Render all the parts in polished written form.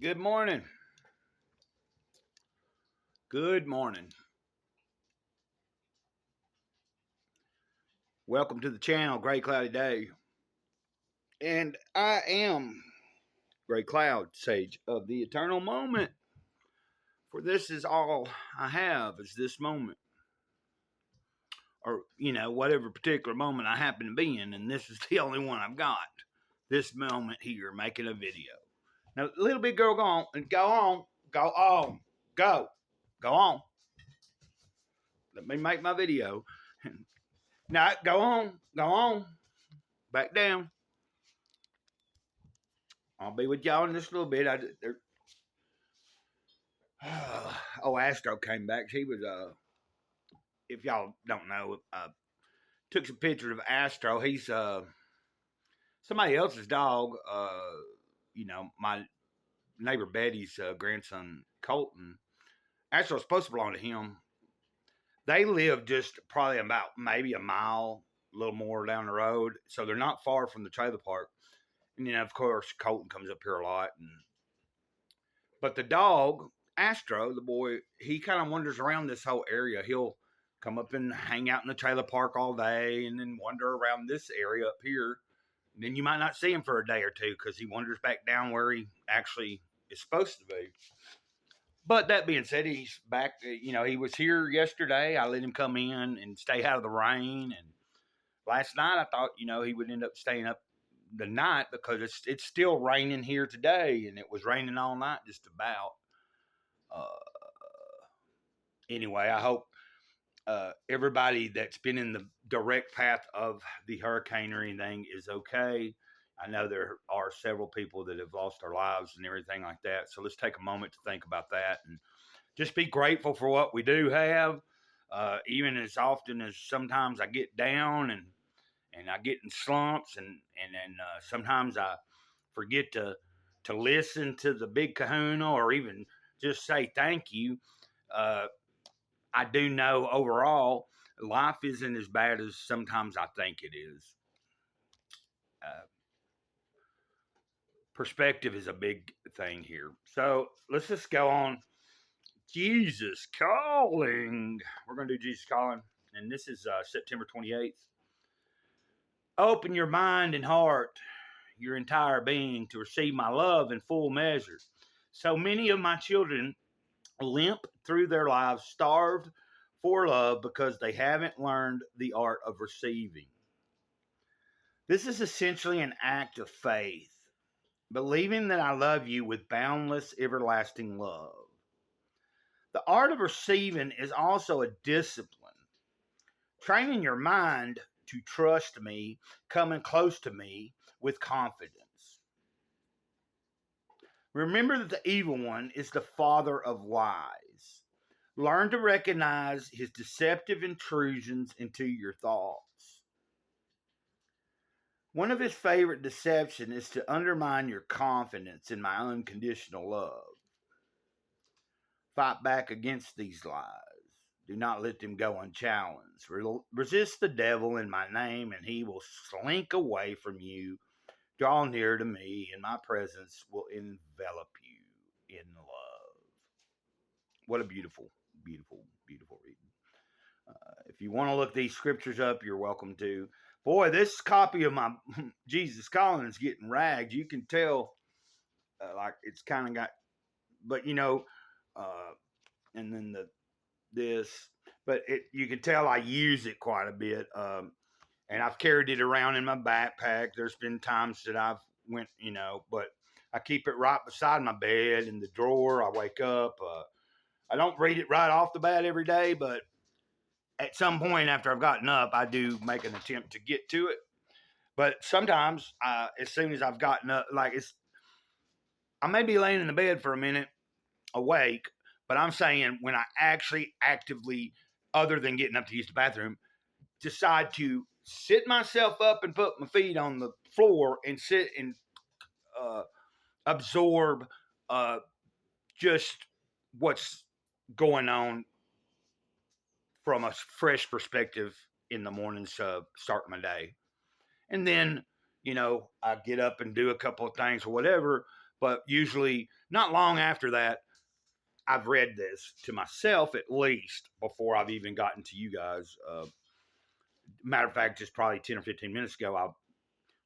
Good morning. Good morning. Welcome to the channel, Gray Cloudy Day. And I am Gray Cloud, Sage of the Eternal Moment. For this is all I have is this moment. Or, whatever particular moment I happen to be in, and this is the only one I've got. This moment here, making a video. Now, little big girl, go on, and go on, go on, go on. Let me make my video. Now, go on, back down. I'll be with y'all in just a little bit. Astro came back. She was if y'all don't know, took some pictures of Astro. He's somebody else's dog. My neighbor Betty's grandson Colton. Astro's supposed to belong to him. They live just probably about maybe a mile, a little more down the road, so they're not far from the trailer park. And of course, Colton comes up here a lot. But the dog, Astro, the boy, he kind of wanders around this whole area. He'll come up and hang out in the trailer park all day and then wander around this area up here. And then you might not see him for a day or two because he wanders back down where he actually is supposed to be. But that being said, he's back. He was here yesterday. I let him come in and stay out of the rain. And last night I thought, he would end up staying up the night because it's still raining here today, and it was raining all night just about. Uh, anyway, I hope everybody that's been in the direct path of the hurricane or anything is okay. I know there are several people that have lost their lives and everything like that. So let's take a moment to think about that and just be grateful for what we do have. Even as often as sometimes I get down and I get in slumps and sometimes I forget to listen to the big kahuna or even just say thank you. I do know overall life isn't as bad as sometimes I think it is. Perspective is a big thing here. So let's just go on. Jesus Calling. We're going to do Jesus Calling. And this is September 28th. Open your mind and heart, your entire being, to receive my love in full measure. So many of my children limp through their lives starved for love because they haven't learned the art of receiving. This is essentially an act of faith, believing that I love you with boundless, everlasting love. The art of receiving is also a discipline, training your mind to trust me, coming close to me with confidence. Remember that the evil one is the father of lies. Learn to recognize his deceptive intrusions into your thoughts. One of his favorite deceptions is to undermine your confidence in my unconditional love. Fight back against these lies. Do not let them go unchallenged. Resist the devil in my name, and he will slink away from you. Draw near to me, and my presence will envelop you in love. What a beautiful, beautiful, beautiful reading. If you want to look these scriptures up, you're welcome to. Boy, this copy of my Jesus Calling is getting ragged. You can tell, like it's kind of got, but and then this, but you can tell I use it quite a bit. And I've carried it around in my backpack. There's been times that I've went, but I keep it right beside my bed in the drawer. I wake up. I don't read it right off the bat every day, but at some point after I've gotten up, I do make an attempt to get to it. But sometimes, as soon as I've gotten up, I may be laying in the bed for a minute, awake, but I'm saying when I actually actively, other than getting up to use the bathroom, decide to sit myself up and put my feet on the floor and sit and absorb just what's going on from a fresh perspective in the mornings to start my day. And then, I get up and do a couple of things or whatever. But usually, not long after that, I've read this to myself at least before I've even gotten to you guys. Matter of fact, just probably 10 or 15 minutes ago,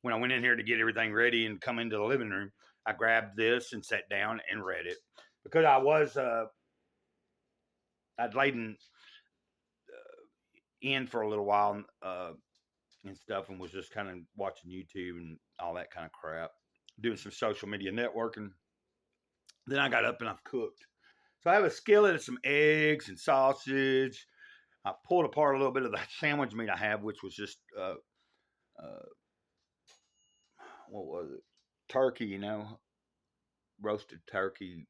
when I went in here to get everything ready and come into the living room, I grabbed this and sat down and read it because I'd laid in for a little while and stuff and was just kind of watching YouTube and all that kind of crap, doing some social media networking. Then I got up and I've cooked. So I have a skillet of some eggs and sausage. I pulled apart a little bit of the sandwich meat I have, which was just what was it? Turkey, roasted turkey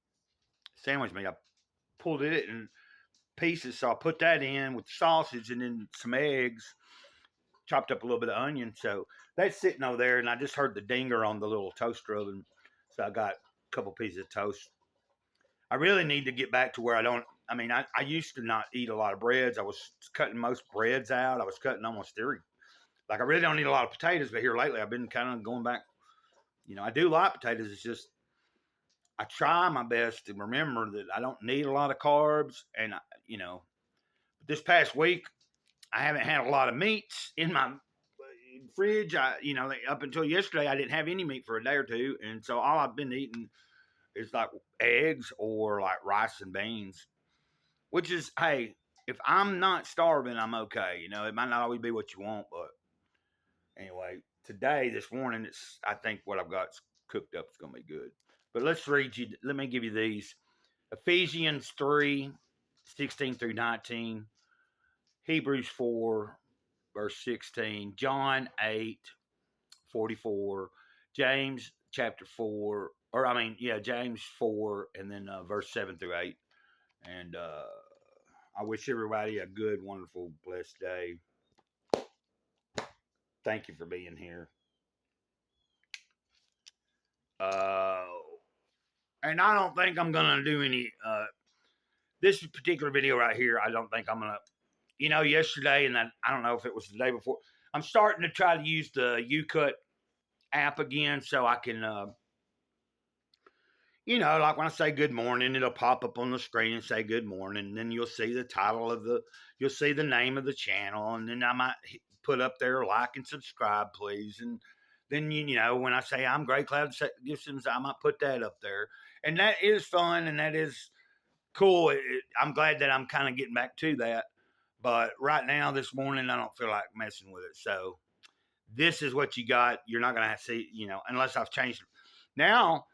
sandwich meat. I pulled it in pieces, so I put that in with sausage and then some eggs, chopped up a little bit of onion. So that's sitting over there, and I just heard the dinger on the little toaster oven. So I got a couple pieces of toast. I really need to get back to where I used to not eat a lot of breads. I was cutting most breads out. I was cutting almost every. Like, I really don't eat a lot of potatoes, but here lately I've been kind of going back. I do like potatoes. It's just, I try my best to remember that I don't need a lot of carbs. And, this past week, I haven't had a lot of meats in my fridge. Up until yesterday, I didn't have any meat for a day or two. And so all I've been eating is like eggs or like rice and beans, which is, hey, if I'm not starving, I'm okay. It might not always be what you want, but anyway, this morning, I think what I've got cooked up is going to be good. But let me give you these. Ephesians 3:16 through 19, Hebrews 4, verse 16, John 8:44, James chapter 4, James 4, and then verse 7 through 8. And I wish everybody a good, wonderful, blessed day. Thank you for being here. And I don't think I'm going to do any, this particular video right here, I don't think I'm going to, yesterday, and I don't know if it was the day before, I'm starting to try to use the YouCut app again so I can, like when I say good morning, it'll pop up on the screen and say good morning. And then you'll see the title you'll see the name of the channel. And then I might put up there, like and subscribe, please. And then, when I say I'm Gray Cloud Gibsons, I might put that up there. And that is fun and that is cool. I'm glad that I'm kind of getting back to that. But right now, this morning, I don't feel like messing with it. So this is what you got. You're not going to see, unless I've changed it. Now,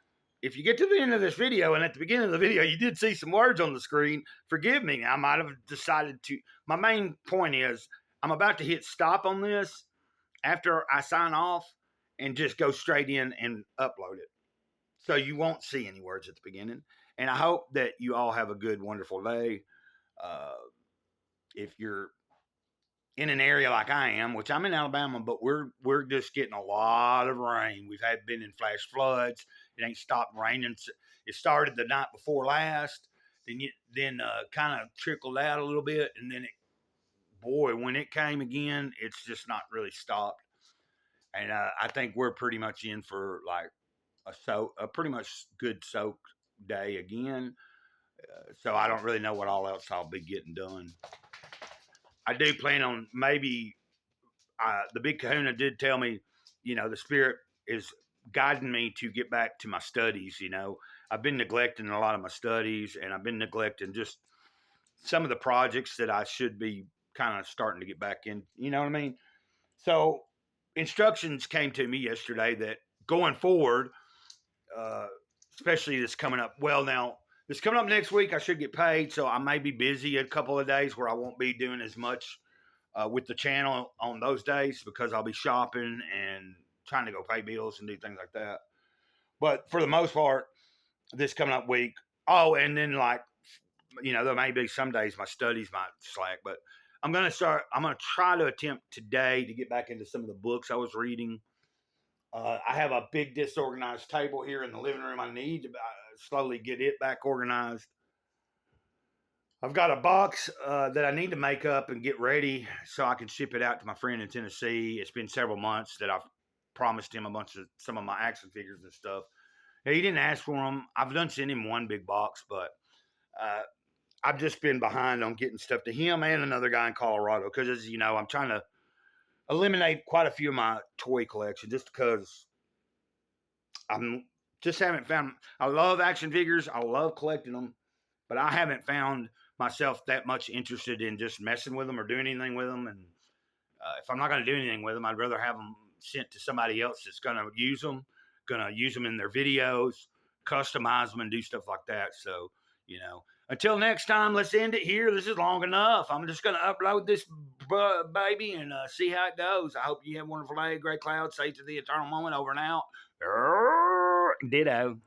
if you get to the end of this video and at the beginning of the video, you did see some words on the screen, forgive me. I might have decided to. My main point is I'm about to hit stop on this after I sign off and just go straight in and upload it. So you won't see any words at the beginning. And I hope that you all have a good, wonderful day. If you're in an area like I am, which I'm in Alabama, but we're just getting a lot of rain. We've been in flash floods. It ain't stopped raining. It started the night before last, then kind of trickled out a little bit, and then when it came again, it's just not really stopped. And I think we're pretty much in for like a pretty much good soak day again. So I don't really know what all else I'll be getting done. I do plan on maybe the big kahuna did tell me, the spirit is guiding me to get back to my studies. I've been neglecting a lot of my studies and I've been neglecting just some of the projects that I should be kind of starting to get back in. You know what I mean? So instructions came to me yesterday that going forward, especially this coming up, this coming up next week, I should get paid. So I may be busy a couple of days where I won't be doing as much with the channel on those days because I'll be shopping and trying to go pay bills and do things like that. But for the most part, this coming up week, and then there may be some days my studies might slack, but I'm going to try to attempt today to get back into some of the books I was reading. I have a big disorganized table here in the living room. I need to slowly get it back organized. I've got a box that I need to make up and get ready so I can ship it out to my friend in Tennessee. It's been several months that I've promised him some of my action figures and stuff. He didn't ask for them. I've done sent him one big box, but uh, I've just been behind on getting stuff to him and another guy in Colorado because, as you know, I'm trying to eliminate quite a few of my toy collection just because I'm just haven't found. I love action figures. I love collecting them, but I haven't found myself that much interested in just messing with them or doing anything with them. And if I'm not going to do anything with them, I'd rather have them sent to somebody else that's going to use them in their videos, customize them, and do stuff like that. So, until next time, let's end it here. This is long enough. I'm just going to upload this baby and see how it goes. I hope you have a wonderful day. Great cloud. Say to the eternal moment. Over and out. Ditto.